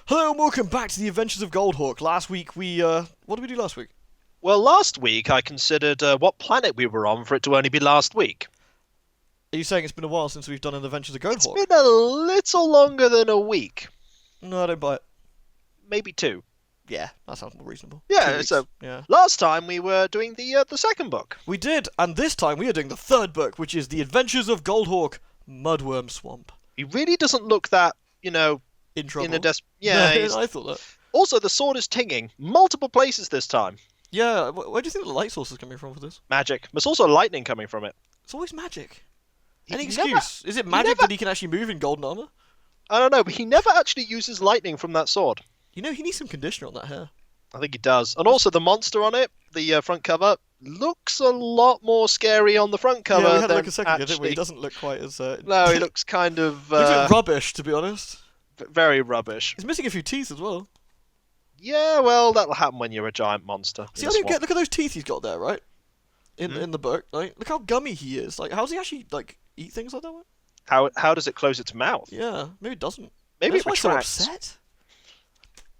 Hello and welcome back to the Adventures of Goldhawk. Last week what did we do last week? Well, last week I considered what planet we were on for it to only be last week. Are you saying it's been a while since we've done an Adventures of It's Goldhawk? been a little longer than a week, No, I don't buy it. maybe two. Yeah, that sounds more reasonable. 2 Yeah, weeks. so Yeah. last time we were doing the second book. We did, and this time we are doing the third book, which is The Adventures of Goldhawk, Mudworm Swamp. He really doesn't look that, In in a trouble. No, yeah. I thought that. Also, the sword is tinging multiple places this time. Yeah, where do you think the light source is coming from for this? Magic. There's also lightning coming from it. It's always magic. He Any never, excuse? Is it he magic never, that he can actually move in golden armor? I don't know, but he never actually uses lightning from that sword. You know, he needs some conditioner on that hair. I think he does. And also the monster on it, the front cover, looks a lot more scary on the front cover Yeah, we had a than look a second ago, didn't we? He actually. doesn't look quite as... No, he looks kind of looks like rubbish, to be honest. very rubbish. He's missing a few teeth as well. Yeah, well, that'll happen when you're a giant monster See, in I a don't get. swamp. Look at those teeth he's got there, right? In Hmm? in the book, like, look how gummy he is. Like, how does he actually like eat things like that? Way? How does it close its mouth? Yeah, maybe it doesn't. Maybe That's it why he's so retracts. upset.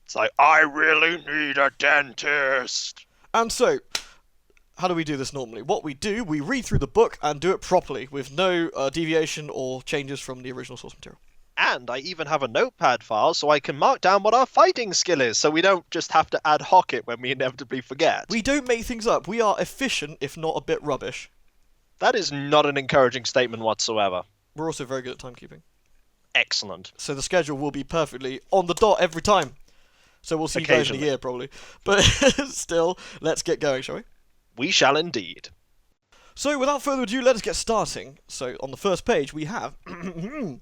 It's like, I really need a dentist. And so, how do we do this normally? What we do, we read through the book and do it properly, with no deviation or changes from the original source material. And I even have a notepad file so I can mark down what our fighting skill is, so we don't just have to ad hoc it when we inevitably forget. We don't make things up. We are efficient, if not a bit rubbish. That is not an encouraging statement whatsoever. We're also very good at timekeeping. Excellent. So the schedule will be perfectly on the dot every time. So we'll see you guys in a Occasionally. year, probably. But still, let's get going, shall we? We shall indeed. So, without further ado, let us get starting. So, on the first page, we have the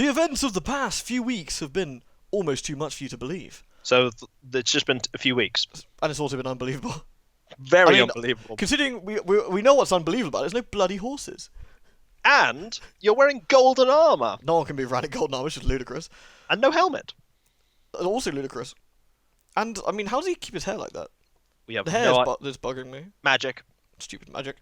events of the past few weeks have been almost too much for you to believe, So it's just been a few weeks. and it's also been unbelievable. Very I mean, unbelievable. Considering we know what's unbelievable about it, there's no bloody horses. And you're wearing golden armor No one can be riding golden armor, it's just ludicrous. and no helmet. Also ludicrous. And I mean, how does he keep his hair like that? We have The hair no that's bugging me. magic. Stupid magic.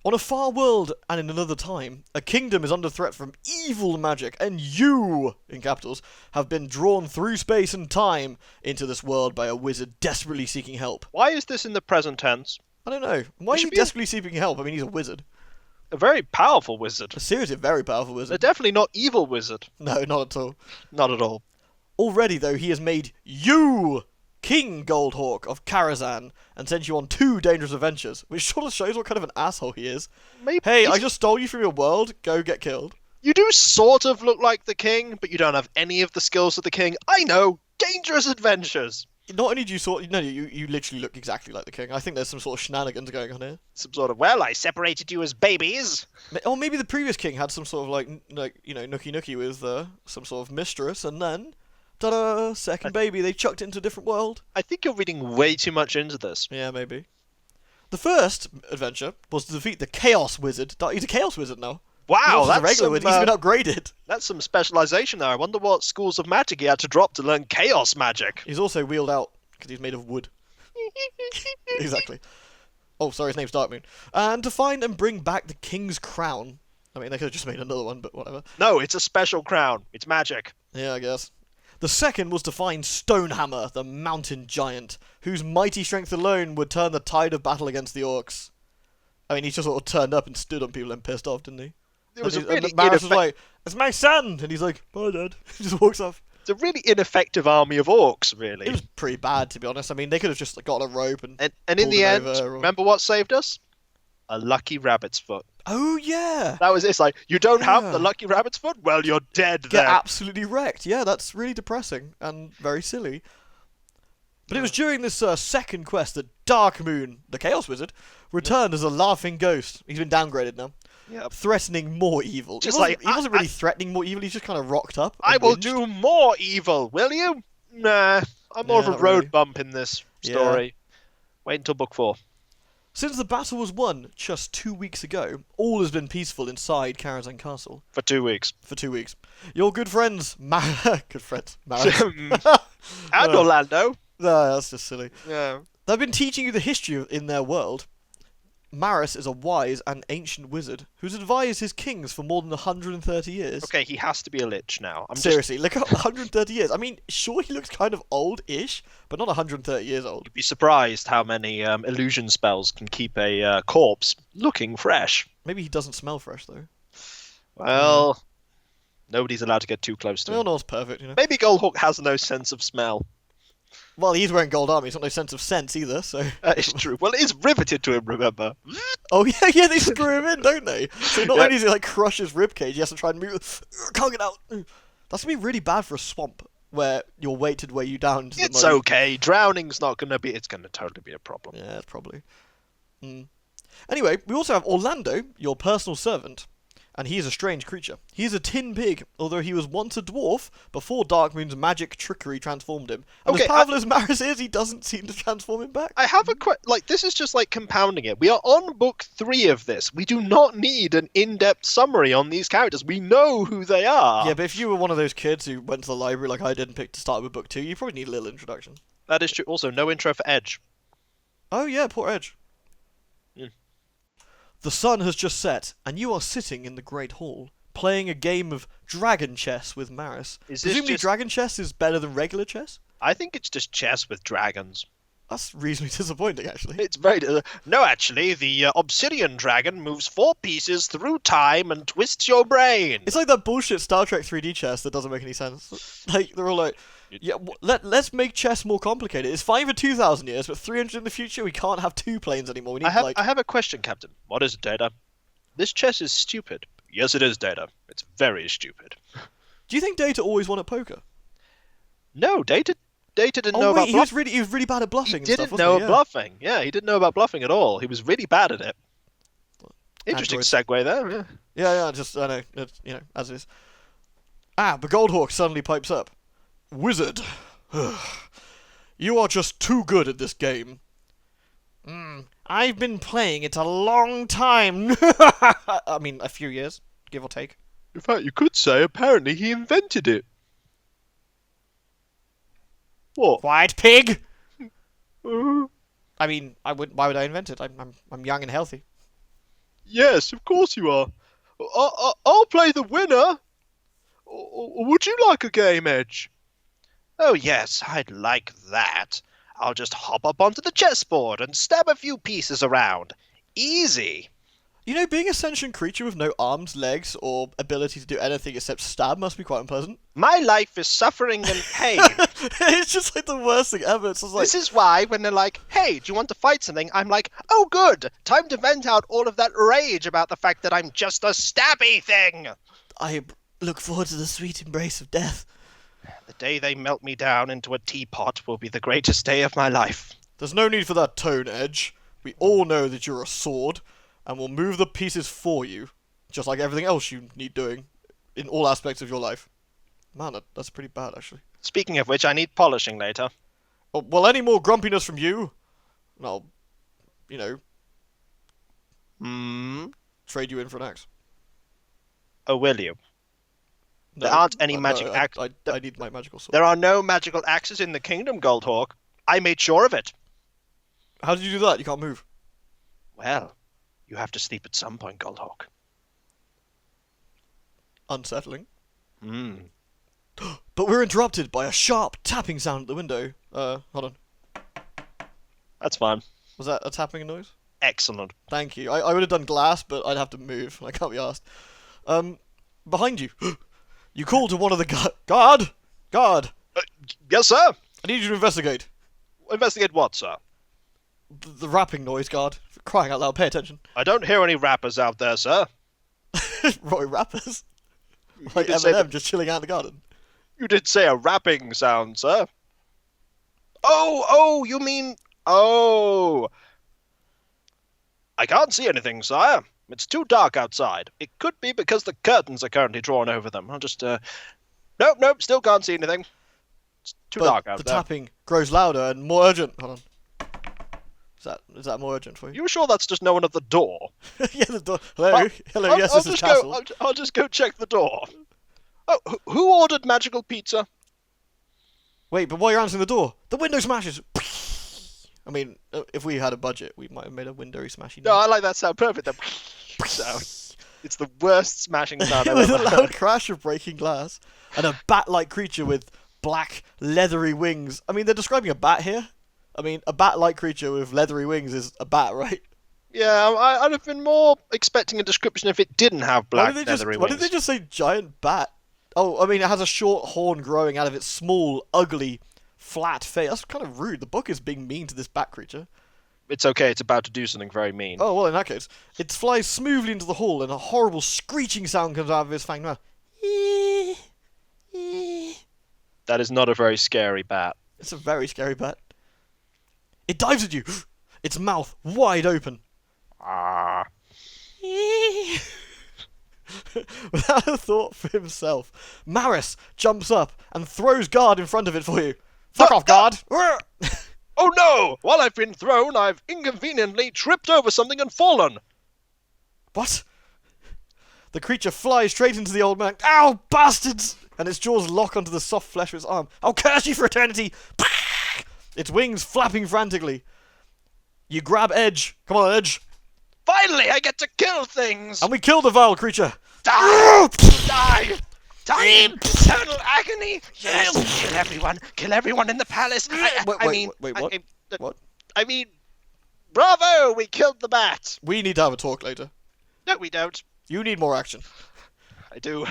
On a far world and in another time, a kingdom is under threat from evil magic, and you, in capitals, have been drawn through space and time into this world by a wizard desperately seeking help. Why is this in the present tense? I don't know. Why It is he should be desperately seeking help? I mean, he's a wizard. a very powerful wizard. A seriously very powerful A wizard. definitely not evil wizard. No, not at all. Not at all. Already, though, he has made you King Goldhawk of Karazhan and sent you on 2 dangerous adventures, which sort of shows what kind of an asshole he is. Maybe Hey, I just stole you from your world. Go get killed. you do sort of look like the king, but you don't have any of the skills of the king. I know. Dangerous adventures. Not only do you you literally look exactly like the king. I think there's some sort of shenanigans going on here. Some sort of, well, I separated you as babies. Or maybe the previous king had some sort of nookie nookie with some sort of mistress, and then, ta-da, second baby, they chucked it into a different world. I think you're reading way too much into this. Yeah, maybe. The first adventure was to defeat the Chaos Wizard. He's a Chaos Wizard now. He's Wow, not just a that's regular some, wizard. He's been upgraded. that's some specialization there. I wonder what schools of magic he had to drop to learn chaos magic. He's also wheeled out because he's made of wood. Exactly. Oh, sorry, his name's Darkmoon. And to find and bring back the King's Crown. I mean, they could have just made another one, but whatever. No, it's a special crown. It's magic. Yeah, I guess. The second was to find Stonehammer, the mountain giant, whose mighty strength alone would turn the tide of battle against the orcs. I mean, he just sort of turned up and stood on people and pissed off, didn't he? It was a And really Maris was ineffective. like, "It's my son!" And he's like, "Bye, Dad." He just walks off. It's a really ineffective army of orcs, It really. was pretty bad, to be honest. I mean, they could have just got a rope and... And in pulled the him end, over or- remember what saved us? A lucky rabbit's foot. Oh, yeah! That was it's like you don't have Yeah. the lucky rabbit's foot. Well, you're dead Get then. absolutely wrecked. Yeah, that's really depressing and very silly. But it was during this second quest that Darkmoon, the Chaos Wizard, returned as a laughing ghost. He's been downgraded now. Yep. Threatening more evil. Just He wasn't really threatening more evil, he's just kind of rocked up. I and will whinged. do more evil. Will you? Nah, I'm more Yeah, of a not road really. bump in this story. Wait until book 4. Since the battle was won just 2 weeks ago, all has been peaceful inside Karazhan Castle For 2 weeks. for 2 weeks. Your good friends, good friends, Maris. And Orlando. No, that's just silly. Yeah. They've been teaching you the history in their world. Maris is a wise and ancient wizard who's advised his kings for more than 130 years. Okay, he has to be a lich now. Seriously, look at 130 years. I mean, sure, he looks kind of old-ish, but not 130 years old. You'd be surprised how many illusion spells can keep a corpse looking fresh. Maybe he doesn't smell fresh, though. Well, nobody's allowed to get too close to him. No one's perfect, you know. Maybe Goldhawk has no sense of smell. Well, he's wearing gold armor. He's got no sense of sense either, so... That is true. Well, it is riveted to him, remember? Oh, yeah, they screw him in, don't they? So not only does he, like, crush his ribcage, he has to try and move... Can't get out! That's going to be really bad for a swamp, where your weight would weigh you down to the It's most. okay. Drowning's not going to be... It's going to totally be a problem. Yeah, probably. Anyway, we also have Orlando, your personal servant. And he is a strange creature. He is a tin pig, although he was once a dwarf before Darkmoon's magic trickery transformed him. And as powerful as Maris is, he doesn't seem to transform him back. I have a this is just like compounding it. We are on book 3 of this. We do not need an in-depth summary on these characters. We know who they are. Yeah, but if you were one of those kids who went to the library like I did and picked to start with book 2, you probably need a little introduction. That is true. Also, no intro for Edge. Oh yeah, poor Edge. The sun has just set, and you are sitting in the Great Hall, playing a game of dragon chess with Maris. Presumably dragon chess is better than regular chess? I think it's just chess with dragons. That's reasonably disappointing, actually. It's very... no, actually, the obsidian dragon moves 4 pieces through time and twists your brain. It's like that bullshit Star Trek 3D chess that doesn't make any sense. Like, they're all like... Yeah, let's make chess more complicated. It's fine for 2,000 years, but 300 in the future, we can't have 2 planes anymore. We need, I have a question, Captain. What is it, Data? This chess is stupid. Yes, it is, Data. It's very stupid. Do you think Data always won at poker? No, Data didn't know about bluffing. He was really bad at bluffing and stuff, He didn't know wasn't he? bluffing. Yeah, he didn't know about bluffing at all. He was really bad at it. Interesting segue there. Yeah, just, I know, it's, you know, as it is. But Goldhawk suddenly pipes up. Wizard, you are just too good at this game. I've been playing it a long time. I mean, a few years, give or take. In fact, you could say apparently he invented it. What? White pig. I mean, why would I invent it? I'm young and healthy. Yes, of course you are. I'll play the winner. Or would you like a game, Edge? Oh yes, I'd like that. I'll just hop up onto the chessboard and stab a few pieces around. Easy. You know, being a sentient creature with no arms, legs, or ability to do anything except stab must be quite unpleasant. My life is suffering and pain. It's just like the worst thing ever. It's just like... This is why when they're like, hey, do you want to fight something? I'm like, oh good, time to vent out all of that rage about the fact that I'm just a stabby thing. I look forward to the sweet embrace of death. The day they melt me down into a teapot will be the greatest day of my life. There's no need for that tone, Edge. We all know that you're a sword, and we'll move the pieces for you, just like everything else you need doing in all aspects of your life. Man, that's pretty bad, actually. Speaking of which, I need polishing later. Oh, well, any more grumpiness from you, and I'll, you know, trade you in for an axe. Oh, will you? No, there aren't any magic axes. I need my magical sword. There are no magical axes in the kingdom, Goldhawk. I made sure of it. How did you do that? You can't move. Well, you have to sleep at some point, Goldhawk. Unsettling. But we're interrupted by a sharp tapping sound at the window. Hold on. That's fine. Was that a tapping noise? Excellent. Thank you. I would have done glass, but I'd have to move. I can't be asked. Behind you. You call to one of the guard! Guard! Yes, sir? I need you to investigate. Investigate what, sir? The rapping noise, guard. For crying out loud, pay attention. I don't hear any rappers out there, sir. Roy rappers? Like Eminem just chilling out in the garden. You did say a rapping sound, sir. Oh, you mean... Oh. I can't see anything, sire. It's too dark outside. It could be because the curtains are currently drawn over them. I'll just, Nope, still can't see anything. It's too dark out there. The tapping grows louder and more urgent. Hold on. Is that more urgent for you? You sure that's just no one at the door? Yeah, the door. Hello, hello, yes, this is Castle. I'll just go check the door. Oh, who ordered magical pizza? Wait, but while you're answering the door, the window smashes. I mean, if we had a budget, we might have made a windowy smashy No, noise. I like that sound. Perfect. That sound. It's the worst smashing sound I've With a ever loud heard. crash of breaking glass. And a bat-like creature with black, leathery wings. I mean, they're describing a bat here. I mean, a bat-like creature with leathery wings is a bat, right? Yeah, I'd have been more expecting a description if it didn't have black leathery Why wings. did they just say giant bat? Oh, I mean, it has a short horn growing out of its small, ugly, flat face. That's kind of rude. The book is being mean to this bat creature. It's okay, it's about to do something very mean. Oh, well, in that case, it flies smoothly into the hall and a horrible screeching sound comes out of its fanged mouth. That is not a very scary bat. It's a very scary bat. It dives at you, its mouth wide open. Ah. Without a thought for himself, Maris jumps up and throws guard in front of it for you. Fuck off, guard! Oh no! While I've been thrown, I've inconveniently tripped over something and fallen. What? The creature flies straight into the old man. Ow, bastards! And its jaws lock onto the soft flesh of its arm. I'll curse you for eternity! Its wings flapping frantically. You grab Edge. Come on, Edge. Finally, I get to kill things! And we kill the vile creature. Die! Die! Die in eternal agony! Yes! Kill everyone! Kill everyone in the palace! Wait, what? What? I mean, bravo! We killed the bat! We need to have a talk later. No, we don't. You need more action. I do.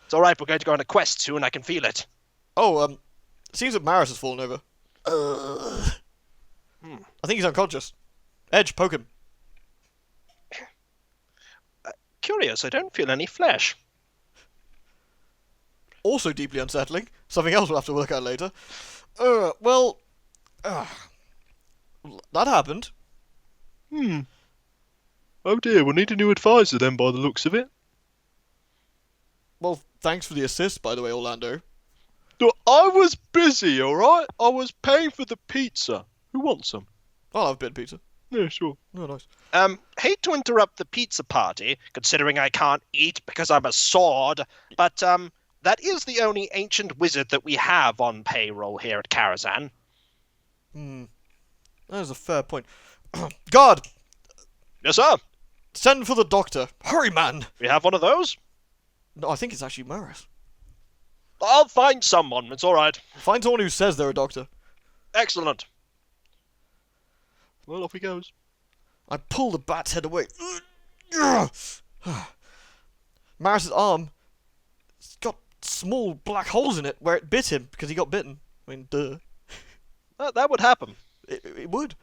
It's alright, we're going to go on a quest soon, I can feel it. Oh, it seems that Maris has fallen over. I think he's unconscious. Edge, poke him. Curious, I don't feel any flesh. Also deeply unsettling. Something else we'll have to work out later. That happened. Oh dear, we'll need a new advisor then by the looks of it. Well, thanks for the assist, by the way, Orlando. No, I was busy, alright? I was paying for the pizza. Who wants some? I'll have a bit of pizza. Yeah, sure. Oh, nice. Hate to interrupt the pizza party, considering I can't eat because I'm a sword, but, that is the only ancient wizard that we have on payroll here at Karazhan. That is a fair point. Guard! Yes, sir. Send for the doctor. Hurry, man! We have one of those? No, I think it's actually Maris. I'll find someone, it's alright. Find someone who says they're a doctor. Excellent. Well, off he goes. I pull the bat's head away. Maris's arm, it's got small black holes in it where it bit him because he got bitten. I mean, duh. That would happen. It would.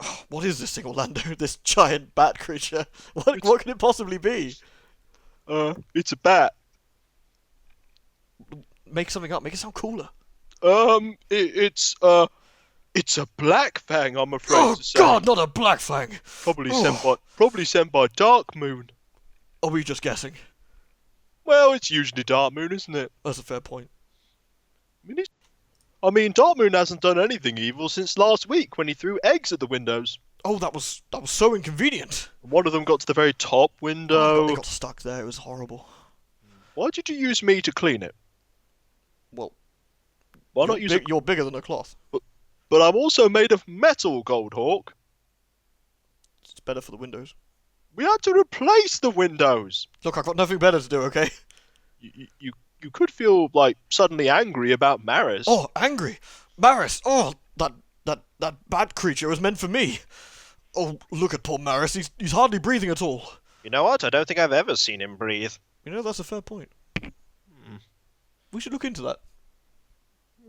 Oh, what is this thing, Orlando? This giant bat creature? What can it possibly be? It's a bat. Make something up. Make it sound cooler. It's a black fang, I'm afraid Oh to say. God, not a black fang. Probably sent by Dark Moon. Are we just guessing? Well, it's usually Dark Moon, isn't it? That's a fair point. I mean, Dark Moon hasn't done anything evil since last week when he threw eggs at the windows. Oh, that was so inconvenient. One of them got to the very top window. They got stuck there. It was horrible. Why did you use me to clean it? Well, Why not use you're bigger than a cloth. But I'm also made of metal, Goldhawk. It's better for the windows. We had to replace the windows. Look, I've got nothing better to do, okay? You could feel, like, suddenly angry about Maris. Oh, angry. Maris. Oh, that bat creature was meant for me. Oh, look at poor Maris. He's hardly breathing at all. You know what? I don't think I've ever seen him breathe. You know, that's a fair point. We should look into that.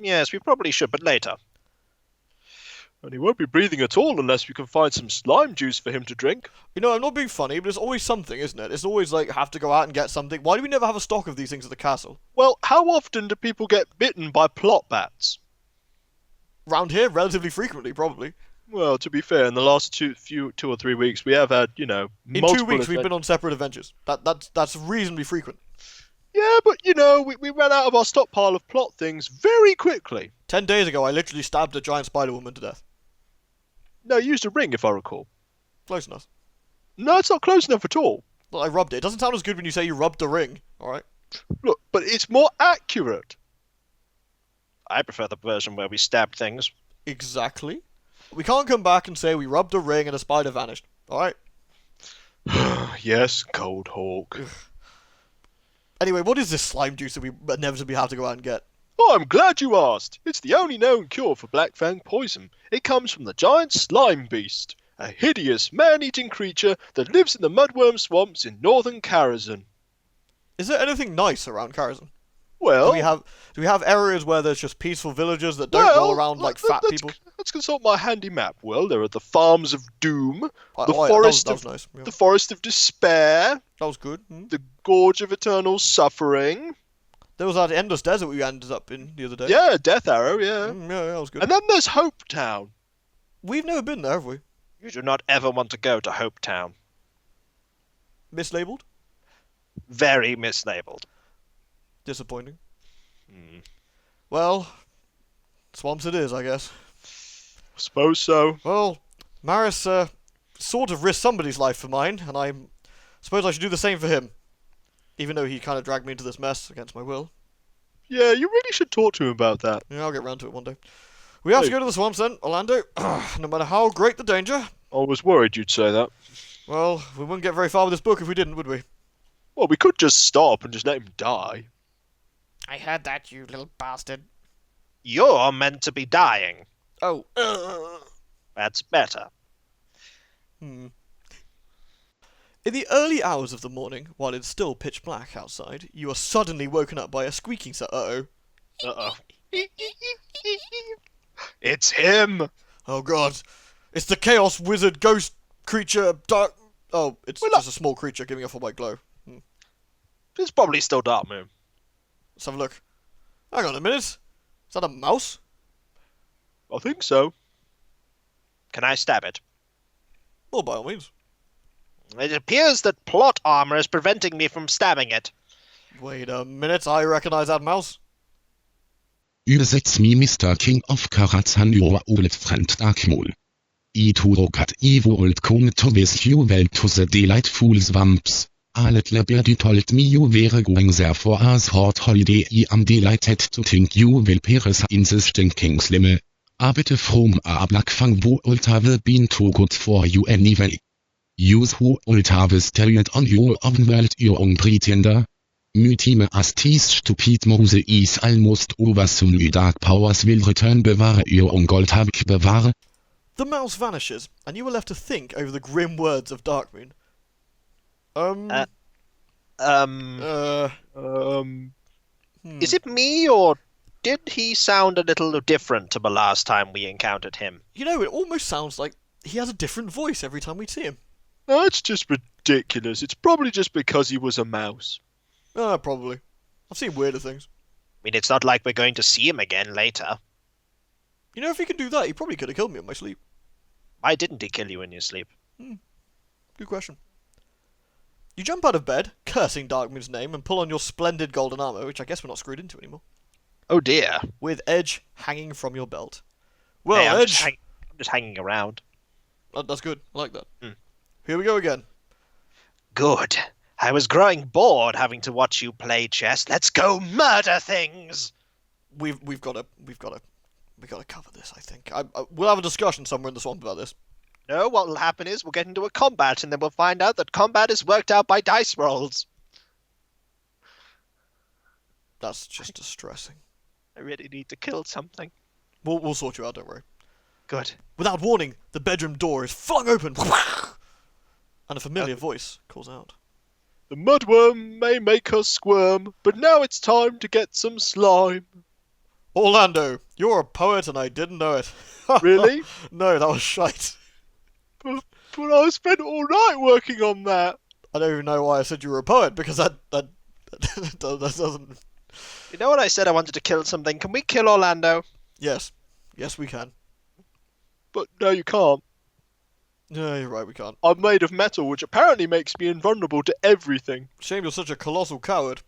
Yes, we probably should, but later. And he won't be breathing at all unless we can find some slime juice for him to drink. You know, I'm not being funny, but it's always something, isn't it? It's always like, have to go out and get something. Why do we never have a stock of these things at the castle? Well, how often do people get bitten by plot bats? Round here, relatively frequently, probably. Well, to be fair, in the last 2 or 3 weeks, we have had, In multiple 2 weeks, we've been on separate adventures. That's reasonably frequent. Yeah, but, we ran out of our stockpile of plot things very quickly. 10 days ago, I literally stabbed a giant spider woman to death. No, you used a ring, if I recall. Close enough. No, it's not close enough at all. Well, I rubbed it. It doesn't sound as good when you say you rubbed the ring, alright? Look, but it's more accurate. I prefer the version where we stab things. Exactly. We can't come back and say we rubbed a ring and a spider vanished. Alright? Yes, Goldhawk. Anyway, what is this slime juice that we inevitably have to go out and get? Oh, I'm glad you asked. It's the only known cure for Black Fang poison. It comes from the giant slime beast, a hideous man-eating creature that lives in the Mudworm swamps in northern Karazhan. Is there anything nice around Karazhan? Well, Do we have areas where there's just peaceful villagers that don't roll around like fat people? Let's consult my handy map. Well, there are the farms of doom, That was nice. Yeah. the forest of despair, That was good. the gorge of eternal suffering. There was that endless desert we ended up in the other day. Yeah, Death Arrow, yeah. Yeah, that was good. And then there's Hope Town. We've never been there, have we? You do not ever want to go to Hope Town. Mislabeled? Very mislabeled. Disappointing. Well, swamps it is, I guess. Suppose so. Well, Maris sort of risked somebody's life for mine, and I suppose I should do the same for him. Even though he kind of dragged me into this mess against my will. Yeah, you really should talk to him about that. Yeah, I'll get round to it one day. We have to go to the swamps then, Orlando. No matter how great the danger. I was worried you'd say that. Well, we wouldn't get very far with this book if we didn't, would we? Well, we could just stop and just let him die. I heard that, you little bastard. You're meant to be dying. Oh. That's better. In the early hours of the morning, while it's still pitch black outside, you are suddenly woken up by a squeaking sound. Uh-oh. Uh-oh. It's him! Oh god. It's the chaos wizard ghost creature dark... Oh, it's just a small creature giving off a white glow. It's probably still Darkmoon. Let's have a look. Hang on a minute. Is that a mouse? I think so. Can I stab it? Well, by all means. It appears that plot armor is preventing me from stabbing it. Wait a minute, I recognize that mouse. Übersetz me Mr. King of Karazhan your old friend Darkmoon. I to rock at old come to with you well to the delightful swamps. Lately you told me you were going there for a short holiday. I am delighted to think you will perish in the stinking slime. Bitte from a Black Fang wo old have been too good for you anyway. Use who old have stayed on your own world your own pretender. Mytime as these stupid Mose is almost over soon your dark powers will return beware your own Goldhawk beware. The mouse vanishes, and you are left to think over the grim words of Darkmoon. Is it me, or did he sound a little different to the last time we encountered him? You know, it almost sounds like he has a different voice every time we see him. That's just ridiculous. It's probably just because he was a mouse. Probably. I've seen weirder things. I mean, it's not like we're going to see him again later. You know, if he could do that, he probably could have killed me in my sleep. Why didn't he kill you in your sleep? Good question. You jump out of bed, cursing Darkmoon's name, and pull on your splendid golden armor, which I guess we're not screwed into anymore. Oh dear. With Edge hanging from your belt. Well, Hey, I'm Edge... I'm just hanging around. That's good. I like that. Here we go again. Good. I was growing bored having to watch you play chess. Let's go murder things! We've got to cover this, I think. We'll have a discussion somewhere in the swamp about this. No, what will happen is we'll get into a combat, and then we'll find out that combat is worked out by dice rolls. That's just distressing. I really need to kill something. We'll sort you out, don't worry. Good. Without warning, the bedroom door is flung open, and a familiar voice calls out. The Mudworm may make us squirm, but now it's time to get some slime. Orlando, you're a poet and I didn't know it. Really? No, that was shite. But I spent all night working on that. I don't even know why I said you were a poet, because that doesn't... You know what I said I wanted to kill something? Can we kill Orlando? Yes. Yes, we can. But no, you can't. No, you're right, we can't. I'm made of metal, which apparently makes me invulnerable to everything. Shame you're such a colossal coward.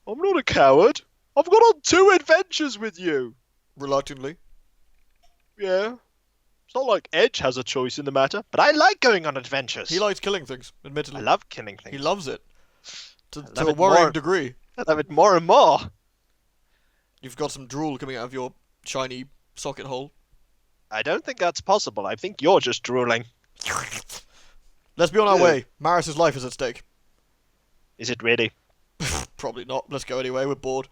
I'm not a coward. I've gone on 2 adventures with you. Reluctantly. Yeah. It's not like Edge has a choice in the matter, but I like going on adventures. He likes killing things, admittedly. I love killing things. He loves it. To love a it worrying more. degree. I love it more and more. You've got some drool coming out of your shiny socket hole. I don't think that's possible. I think you're just drooling. Let's be on our Yeah. way. Maris's life is at stake. Is it really? Probably not. Let's go anyway. We're bored.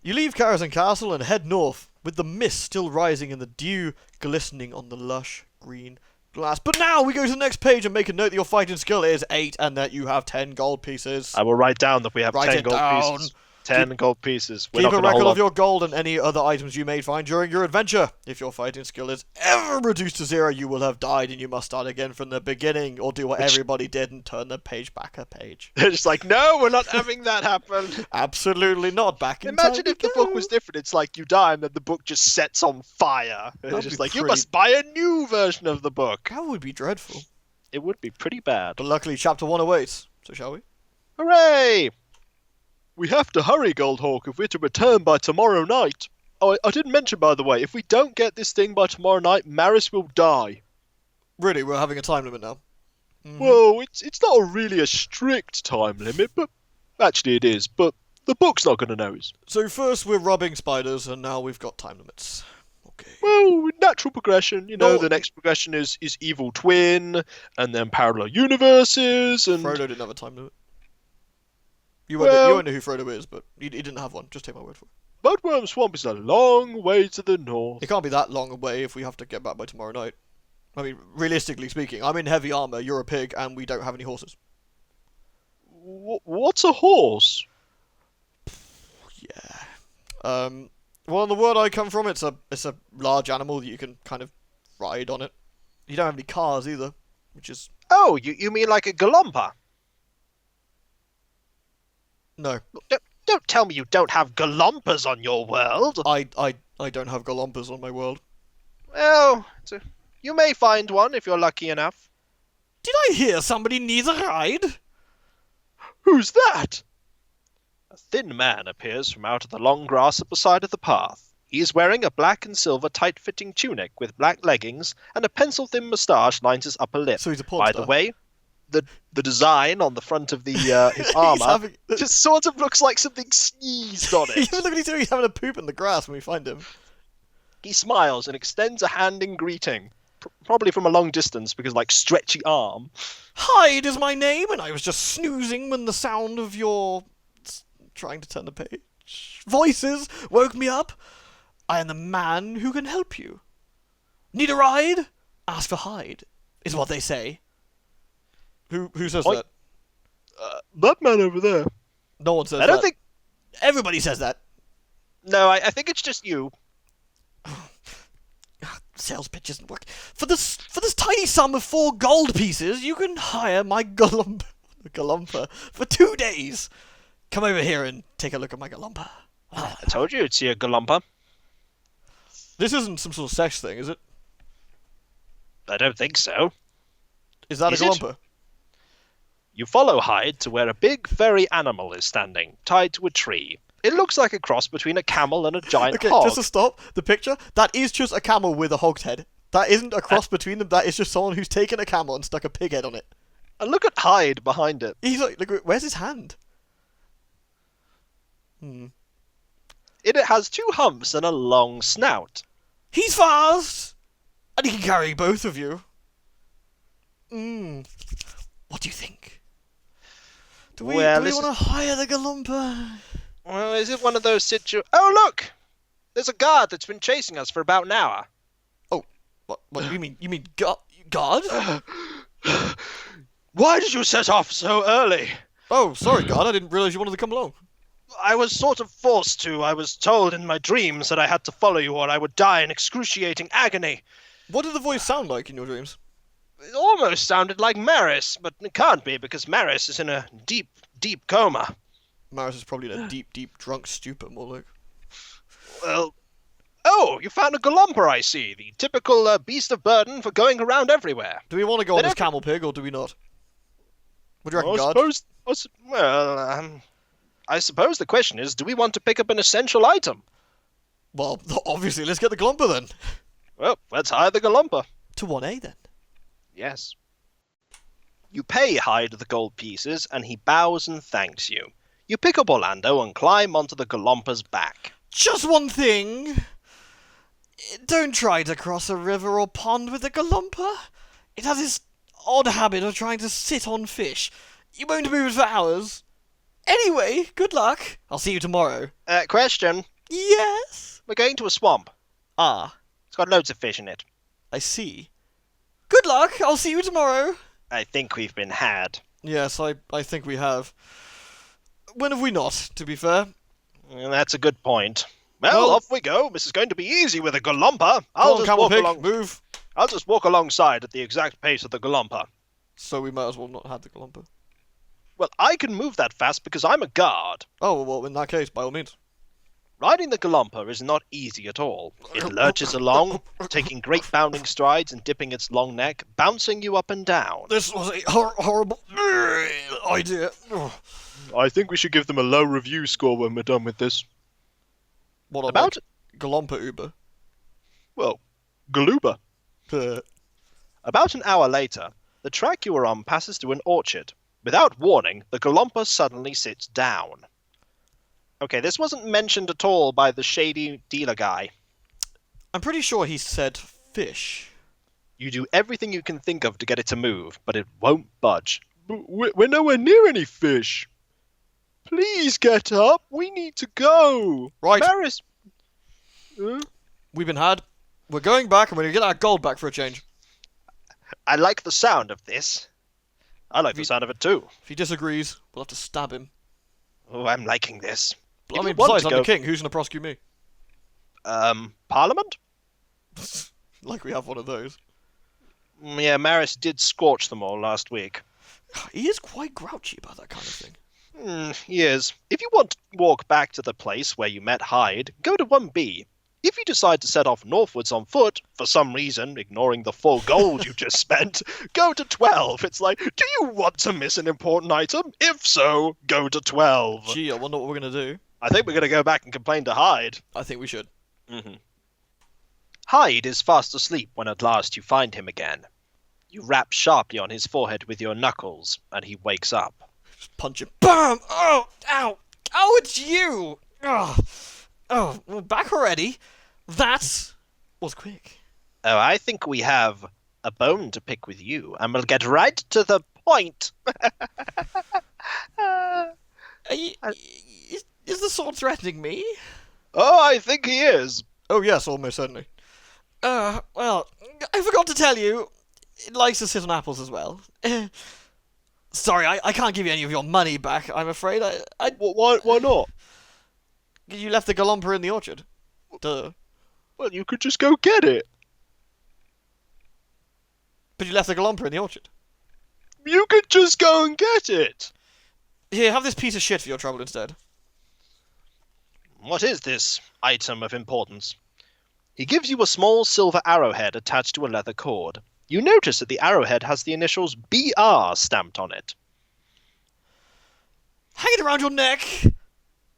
You leave Karazhan Castle and head north, with the mist still rising and the dew glistening on the lush green glass. But now we go to the next page and make a note that your fighting skill is 8 and that you have 10 gold pieces. I will write down that we have Write 10 it gold down. pieces. 10 gold pieces. We're Keep not a gonna record hold of on. your gold and any other items you may find during your adventure. If your fighting skill is ever reduced to 0, you will have died and you must start again from the beginning, or do what everybody did and turn the page back a page. They're just like, no, we're not having that happen. Absolutely not. Back in Imagine time if the we book go. was different. It's like you die and then the book just sets on fire. It's That'd just be like, you pretty- must buy a new version of the book. That would be dreadful. It would be pretty bad. But luckily, chapter 1 awaits. So shall we? Hooray! We have to hurry, Goldhawk, if we're to return by tomorrow night. Oh, I didn't mention, by the way, if we don't get this thing by tomorrow night, Maris will die. Really, we're having a time limit now. Well, it's not really a strict time limit, but actually it is. But the book's not going to notice. So first we're robbing spiders, and now we've got time limits. Okay. Well, natural progression. You know, No. the next progression is Evil Twin, and then Parallel Universes, and Frodo didn't have a time limit. You Well- won't know who Frodo is, but he didn't have one. Just take my word for it. Mudworm Swamp is a long way to the north. It can't be that long away if we have to get back by tomorrow night. I mean, realistically speaking, I'm in heavy armor, you're a pig, and we don't have any horses. What's a horse? Yeah. Well, in the world I come from, it's a large animal that you can kind of ride on it. You don't have any cars either, which is Oh, you mean like a galumpa? no. Don't tell me you don't have galumpas on your world. I don't have galumpas on my world. Well, you may find one if you're lucky enough. Did I hear somebody needs a ride? Who's that? A thin man appears from out of the long grass at the side of the path. He is wearing a black and silver tight-fitting tunic with black leggings, and a pencil-thin moustache lines his upper lip. So he's a porn By star. the way, the design on the front of the his armor having- just sort of looks like something sneezed on it. Look what he's doing. He's having a poop in the grass when we find him. He smiles and extends a hand in greeting, probably from a long distance because, like, stretchy arm. Hyde is my name, and I was just snoozing when the sound of your trying to turn the page voices woke me up. I am the man who can help you. Need a ride? Ask for Hyde, is what they say. Who says Oi. that? That man over there. No one says I don't that. think. Everybody says that. No, I think it's just you. Sales pitch doesn't work. For this tiny sum of 4 gold pieces, you can hire my galumpa for 2 days. Come over here and take a look at my galumpa. I told you you'd see a galumpa. This isn't some sort of sex thing, is it? I don't think so. Is that Is a it? galumpa? You follow Hyde to where a big furry animal is standing, tied to a tree. It looks like a cross between a camel and a giant Okay, hog. just to stop the picture. That is just a camel with a hog's head. That isn't a cross between them. That is just someone who's taken a camel and stuck a pig head on it. And look at Hyde behind it. He's like, look, where's his hand? It has 2 humps and a long snout. He's fast, and he can carry both of you. What do you think? Do we Well, want this to hire the galumpa? Well, is it one of those Oh, look! There's a guard that's been chasing us for about an hour. What you mean? You mean guard? Why did you set off so early? Oh, sorry, guard. I didn't realize you wanted to come along. I was sort of forced to. I was told in my dreams that I had to follow you or I would die in excruciating agony. What did the voice sound like in your dreams? It almost sounded like Maris, but it can't be because Maris is in a deep, deep coma. Maris is probably in a deep, deep drunk stupor, more like. Well... Oh, you found a galumpa, I see. The typical beast of burden for going around everywhere. Do we want to go on They this don't- camel pig, or do we not? What do you reckon, I guard? suppose... I suppose the question is, do we want to pick up an essential item? Well, obviously, let's get the galumpa then. Well, let's hire the galumpa. To 1A then. Yes. You pay Hyde the gold pieces, and he bows and thanks you. You pick up Orlando and climb onto the galampa's back. Just one thing. Don't try to cross a river or pond with the Galumpa. It has this odd habit of trying to sit on fish. You won't move it for hours. Anyway, good luck. I'll see you tomorrow. Question. Yes? We're going to a swamp. Ah, It's got loads of fish in it. I see. Good luck. I'll see you tomorrow. I think we've been had. Yes, I think we have. When have we not, to be fair? That's a good point. Well, off we go. This is going to be easy with a Galumpa. Come on, Camel Pig, move. I'll just walk alongside at the exact pace of the Galumpa. So we might as well not have the Galumpa. Well, I can move that fast because I'm a guard. Oh, well, in that case, by all means. Riding the Galumpa is not easy at all. It lurches along, taking great bounding strides and dipping its long neck, bouncing you up and down. This was a horrible idea. I think we should give them a low review score when we're done with this. What About Galumpa Uber? Well, Galuba. About an hour later, the track you were on passes through an orchard. Without warning, the Galumpa suddenly sits down. Okay, this wasn't mentioned at all by the shady dealer guy. I'm pretty sure he said fish. You do everything you can think of to get it to move, but it won't budge. We're nowhere near any fish. Please get up. We need to go. Right. Maris. We've been had. We're going back and we're going to get our gold back for a change. I like the sound of this. I like the sound of it too. If he disagrees, we'll have to stab him. Oh, I'm liking this. I mean, besides, I'm the king. Who's going to prosecute me? Parliament? Like we have one of those. Yeah, Maris did scorch them all last week. He is quite grouchy about that kind of thing. He is. If you want to walk back to the place where you met Hyde, go to 1B. If you decide to set off northwards on foot, for some reason, ignoring the 4 gold you just spent, go to 12. It's like, do you want to miss an important item? If so, go to 12. Gee, I wonder what we're going to do. I think we're going to go back and complain to Hyde. I think we should. Hyde is fast asleep when at last you find him again. You rap sharply on his forehead with your knuckles, and he wakes up. Just punch him. BAM! Oh! Ow! Oh, it's you! Oh, we're back already? That was quick. Oh, I think we have a bone to pick with you, and we'll get right to the point. Is the sword threatening me? Oh, I think he is. Oh, yes, almost certainly. Well, I forgot to tell you, it likes to sit on apples as well. Sorry, I can't give you any of your money back, I'm afraid. Why not? You left the Galumpa in the orchard. Duh. Well, you could just go get it. But you left the Galumpa in the orchard. You could just go and get it. Here, have this piece of shit for your trouble instead. What is this item of importance? He gives you a small silver arrowhead attached to a leather cord. You notice that the arrowhead has the initials BR stamped on it. Hang it around your neck.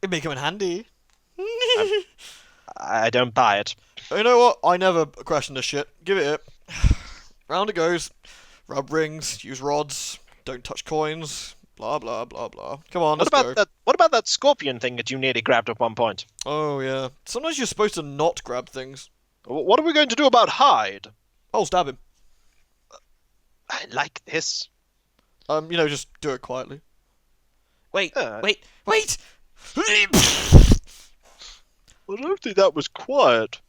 It may come in handy. I don't buy it. You know what? I never question this shit. Give it here. Round it goes. Rub rings, use rods, don't touch coins, blah blah blah blah. Come on, let's go. What about that scorpion thing that you nearly grabbed at one point? Oh yeah. Sometimes you're supposed to not grab things. What are we going to do about Hyde? Oh, stab him. I like this. Just do it quietly. Wait. I don't think that was quiet.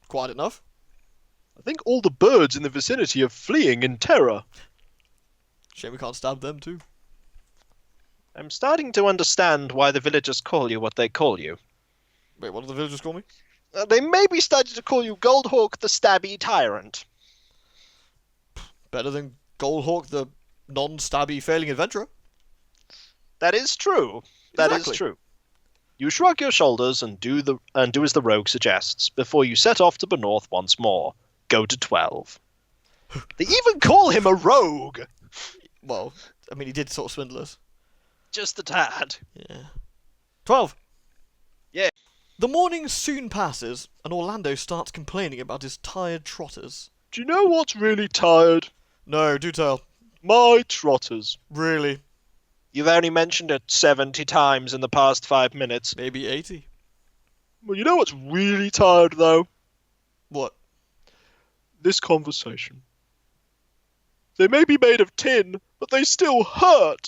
Quiet enough. I think all the birds in the vicinity are fleeing in terror. Shame we can't stab them too. I'm starting to understand why the villagers call you what they call you. Wait, what do the villagers call me? They may be starting to call you Goldhawk the Stabby Tyrant. Better than Goldhawk the non-stabby failing adventurer. That is true. That is Exactly. true. You shrug your shoulders and do as the rogue suggests before you set off to the north once more. Go to 12. They even call him a rogue. Well, I mean, he did sort of swindle us. Just a tad. Yeah. 12. Yeah. The morning soon passes, and Orlando starts complaining about his tired trotters. Do you know what's really tired? No, do tell. My trotters. Really? You've only mentioned it 70 times in the past 5 minutes. Maybe 80. Well, you know what's really tired, though? this conversation. They may be made of tin, but they still hurt.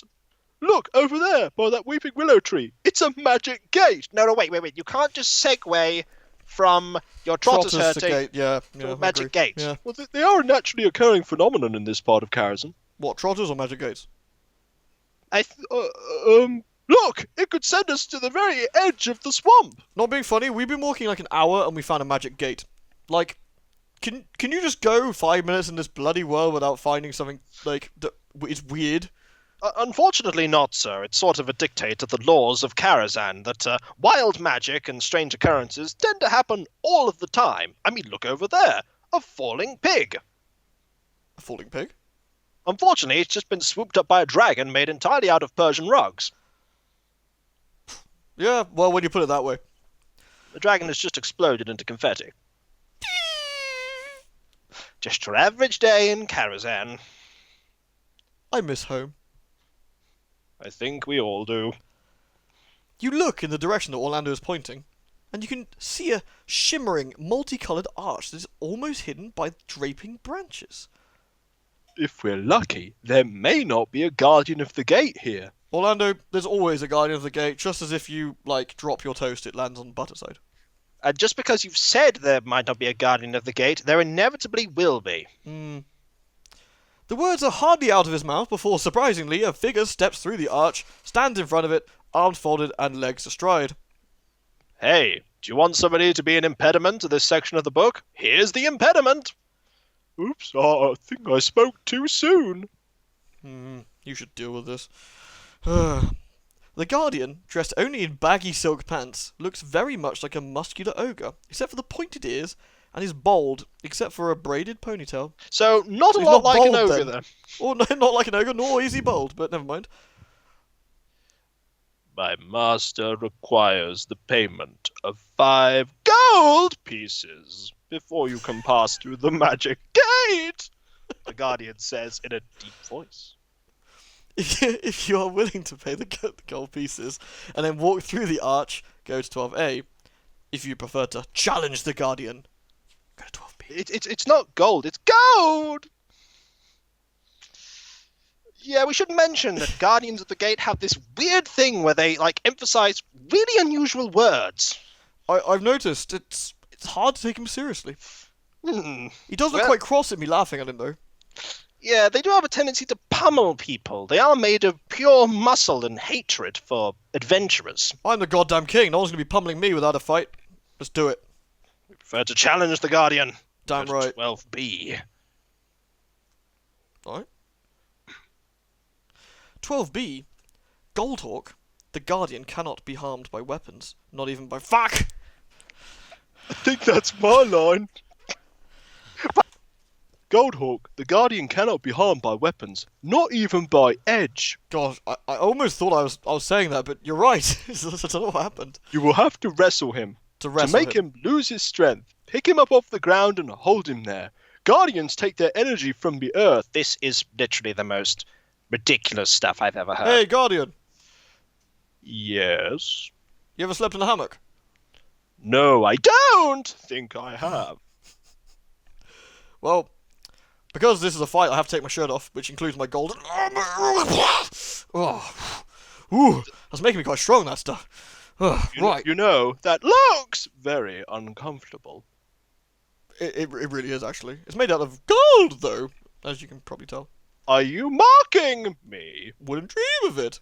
Look, over there, by that weeping willow tree. It's a magic gate. No, wait. You can't just segue from your trotters To hurting gate, yeah, to I a magic agree. gate. Yeah. Well, they are a naturally occurring phenomenon in this part of Karazhan. What, trotters or magic gates? Look, it could send us to the very edge of the swamp. Not being funny, we've been walking like an hour and we found a magic gate. Like, can you just go 5 minutes in this bloody world without finding something, like, it's weird? Unfortunately not, sir. It's sort of a dictate of the laws of Karazhan that wild magic and strange occurrences tend to happen all of the time. I mean, look over there. A falling pig. A falling pig? Unfortunately, it's just been swooped up by a dragon made entirely out of Persian rugs. Yeah, well, when you put it that way. The dragon has just exploded into confetti. Just your average day in Karazhan. I miss home. I think we all do. You look in the direction that Orlando is pointing, and you can see a shimmering, multicoloured arch that is almost hidden by draping branches. If we're lucky, there may not be a guardian of the gate here. Orlando, there's always a guardian of the gate, just as if you, like, drop your toast, it lands on butter side. And just because you've said there might not be a guardian of the gate, there inevitably will be. The words are hardly out of his mouth before, surprisingly, a figure steps through the arch, stands in front of it, arms folded and legs astride. Hey, do you want somebody to be an impediment to this section of the book? Here's the impediment! Oops, I think I spoke too soon. You should deal with this. The Guardian, dressed only in baggy silk pants, looks very much like a muscular ogre, except for the pointed ears, and is bald, except for a braided ponytail. So, not So a he's lot not like an bald, ogre, then. then. Or no, not like an ogre, nor is he bald, but never mind. My master requires the payment of 5 gold pieces before you can pass through the magic gate, The Guardian says in a deep voice. If you are willing to pay the gold pieces, and then walk through the arch, go to 12A. If you prefer to challenge the Guardian, go to 12B. It's not gold, it's gold! Yeah, we should mention that Guardians of the Gate have this weird thing where they, like, emphasize really unusual words. I've noticed it's hard to take him seriously. He does look Well- quite cross at me laughing at him, though. Yeah, they do have a tendency to pummel people. They are made of pure muscle and hatred for adventurers. I'm the goddamn king. No one's going to be pummeling me without a fight. Let's do it. We prefer to challenge the Guardian. Damn Go to right. 12B. Alright. 12B. Goldhawk. The Guardian cannot be harmed by weapons. Not even by... Fuck! I think that's my line. Goldhawk, the Guardian cannot be harmed by weapons, not even by edge. Gosh, I almost thought I was saying that, but you're right. I don't know what happened. You will have to wrestle him. To To wrestle make him lose his strength, pick him up off the ground and hold him there. Guardians take their energy from the earth. This is literally the most ridiculous stuff I've ever heard. Hey, Guardian. Yes. You ever slept in a hammock? No, I don't think I have. Well, because this is a fight, I have to take my shirt off, which includes my golden armor. Oh, ooh, that's making me quite strong, that stuff. Right. You know, that looks very uncomfortable. It really is, actually. It's made out of gold, though, as you can probably tell. Are you mocking me? Wouldn't dream of it.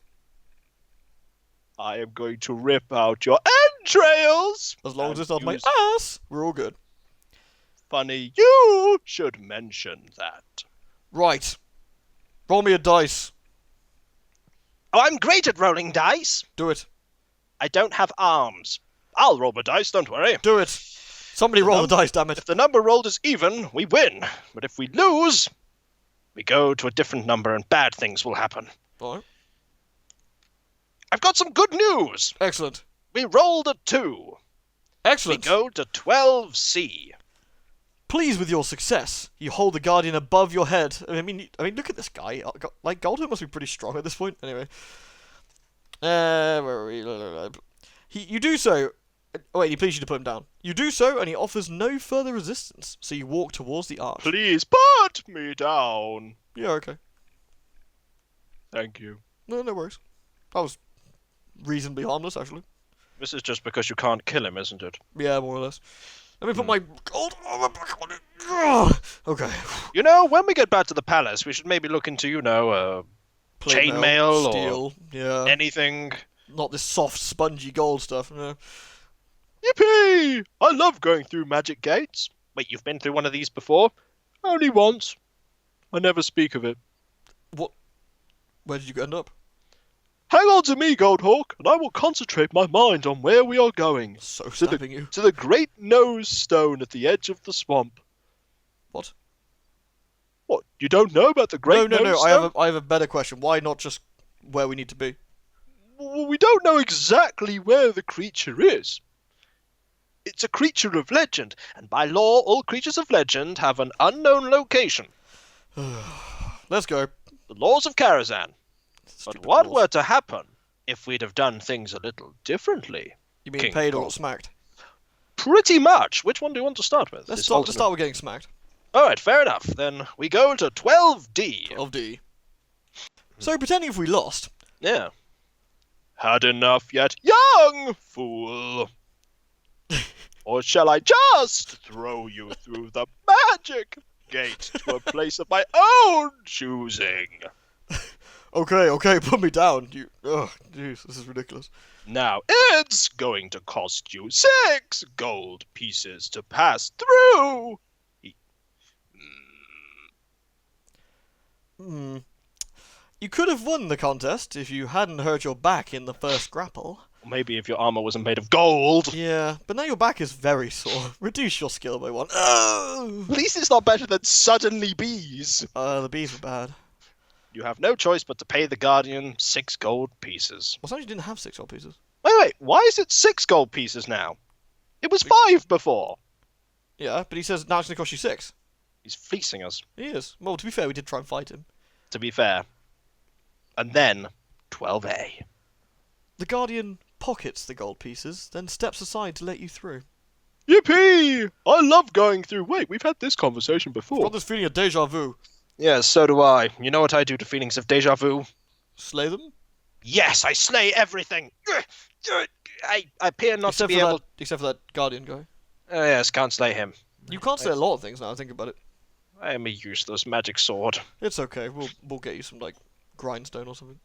I am going to rip out your entrails! As long as and it's not my use- ass, we're all good. Funny you should mention that. Right. Roll me a dice. Oh, I'm great at rolling dice. Do it. I don't have arms. I'll roll the dice, don't worry. Do it. Somebody roll the dice, damn it. If the number rolled is even, we win. But if we lose, we go to a different number and bad things will happen. All right. I've got some good news. Excellent. We rolled a 2. We Excellent. go to 12C. Pleased with your success, you hold the Guardian above your head. I mean, look at this guy. Like, Goldhawk must be pretty strong at this point. Anyway. Where are we? You do so, Oh, wait, he pleads you to put him down. You do so, and he offers no further resistance, so you walk towards the arch. Please put me down. Yeah, okay. Thank you. No worries. That was reasonably harmless, actually. This is just because you can't kill him, isn't it? Yeah, more or less. Let me put my gold armor back on it. Ugh. Okay. You know, when we get back to the palace, we should maybe look into, Plate Chainmail or steel. Yeah. anything. Not this soft, spongy gold stuff. No. Yippee! I love going through magic gates. Wait, you've been through one of these before? Only once. I never speak of it. What? Where did you end up? Hang on to me, Goldhawk, and I will concentrate my mind on where we are going. So stabbing you. To the great nose stone at the edge of the swamp. What? What? You don't know about the great nose No. stone? I have a better question. Why not just where we need to be? Well, we don't know exactly where the creature is. It's a creature of legend, And by law, all creatures of legend have an unknown location. Let's go. The laws of Karazhan. But Stupid what laws. were to happen if we'd have done things a little differently? You mean King paid or Gold. smacked? Pretty much. Which one do you want to start with? Let's This start ultimate- with getting smacked. Alright, fair enough. Then we go to 12D. 12D. So pretending if we lost, Yeah. had enough yet, young fool? Or shall I just throw you through the magic gate to a place of my own choosing? okay, put me down. You, ugh, jeez, this is ridiculous. Now, it's going to cost you 6 gold pieces to pass through. You could have won the contest if you hadn't hurt your back in the first grapple. Maybe if your armor wasn't made of gold. Yeah, but now your back is very sore. Reduce your skill by 1. Ugh. At least it's not better than suddenly bees. The bees were bad. You have no choice but to pay the Guardian 6 gold pieces. Well, sometimes you didn't have 6 gold pieces. Wait, why is it 6 gold pieces now? It was 5 before. Yeah, but he says now it's going to cost you 6. He's fleecing us, He is. Well, to be fair, we did try and fight him. to be fair. And then 12A. The Guardian pockets the gold pieces, then steps aside to let you through. Yippee! I love going through. Wait, we've had this conversation before. Got this feeling of deja vu. Yes, so do I. You know what I do to feelings of deja vu? Slay them? Yes, I slay everything. I appear not to be able. Except for that Guardian guy. Oh yes, can't slay him. You can't slay a lot of things now, I think about it. I am a useless magic sword. It's okay, we'll get you some, like, grindstone or something.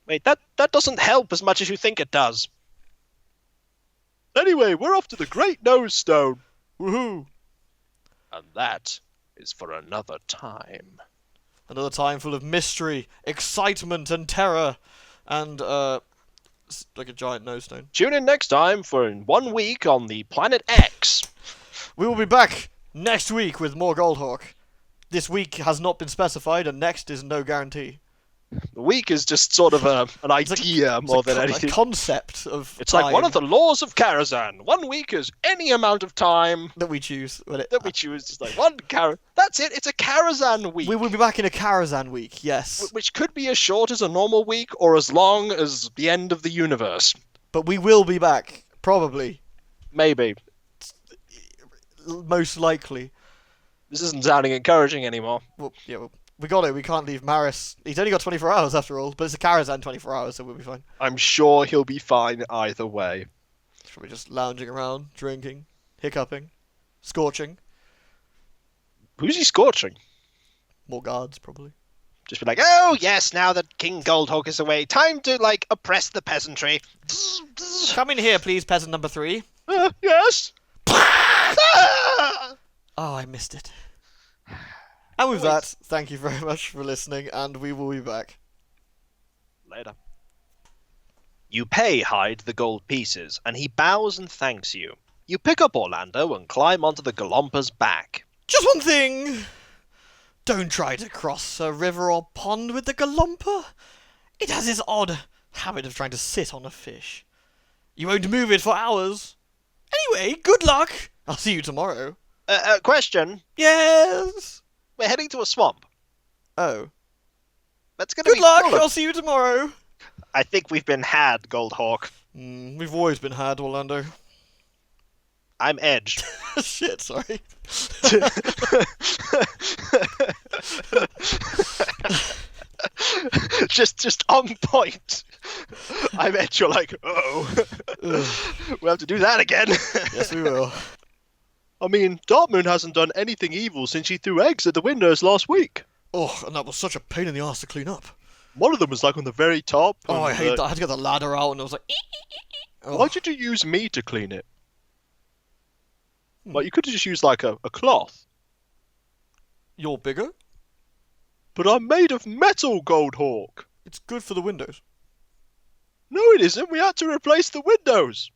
Wait, that doesn't help as much as you think it does. Anyway, we're off to the Great Nose Stone. Woohoo! And that is for another time. Another time full of mystery, excitement, and terror, and, like a giant nose stone. Tune in next time for in 1 week on the Planet X. We will be back next week with more Goldhawk. This week has not been specified, and next is no guarantee. The week is just sort of an idea more than A anything. concept of It's like one time of the laws of Karazhan. 1 week is any amount of time that we choose. that we choose. Just like one That's it. It's a Karazhan week. We will be back in a Karazhan week, yes. Which could be as short as a normal week or as long as the end of the universe. But we will be back, probably. Maybe. Most likely. This isn't sounding encouraging anymore. Well, we got it. We can't leave Maris. He's only got 24 hours after all, but it's a Karazhan 24 hours, so we'll be fine. I'm sure he'll be fine either way. Probably just lounging around, drinking, hiccuping, scorching. Who's he scorching? More guards, probably. Just be like, oh yes, now that King Goldhawk is away, time to, like, oppress the peasantry. Come in here, please, peasant number 3. Yes? Oh, I missed it. And with that, thank you very much for listening, and we will be back. Later. You pay Hyde the gold pieces, and he bows and thanks you. You pick up Orlando and climb onto the Galompa's back. Just one thing! Don't try to cross a river or pond with the Galumpa. It has this odd habit of trying to sit on a fish. You won't move it for hours. Anyway, good luck! I'll see you tomorrow. Question. Yes! We're heading to a swamp. Oh. That's gonna be Good luck! full of- I'll see you tomorrow! I think we've been had, Goldhawk. We've always been had, Orlando. I'm Edge. Shit, sorry. just on point. I'm Edge. You're like, oh, we'll have to do that again. Yes, we will. I mean, Darkmoon hasn't done anything evil since she threw eggs at the windows last week. Oh, and that was such a pain in the ass to clean up. One of them was like on the very top. Oh, I and, hate that. I had to get the ladder out, and I was like, oh. Why did you use me to clean it? Like, you could have just used like a cloth. You're bigger? But I'm made of metal, Goldhawk. It's good for the windows. No, it isn't. We had to replace the windows.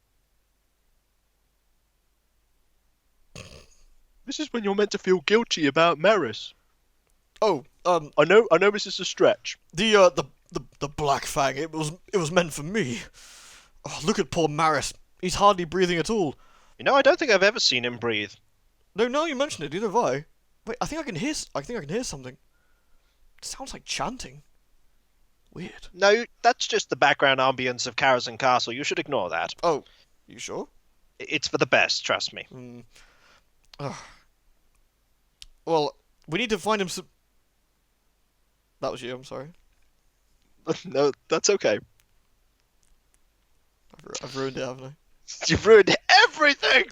This is when you're meant to feel guilty about Maris. Oh, I know this is a stretch. the Black Fang. It was meant for me. Oh, look at poor Maris. He's hardly breathing at all. You know, I don't think I've ever seen him breathe. No, now you mention it, neither have I. Wait, I think I can hear something. It sounds like chanting. Weird. No, that's just the background ambience of Karazhan Castle. You should ignore that. Oh, you sure? It's for the best, trust me. Ugh. Well, we need to find him some... That was you, I'm sorry. No, that's okay. I've ruined it, haven't I? You've ruined everything!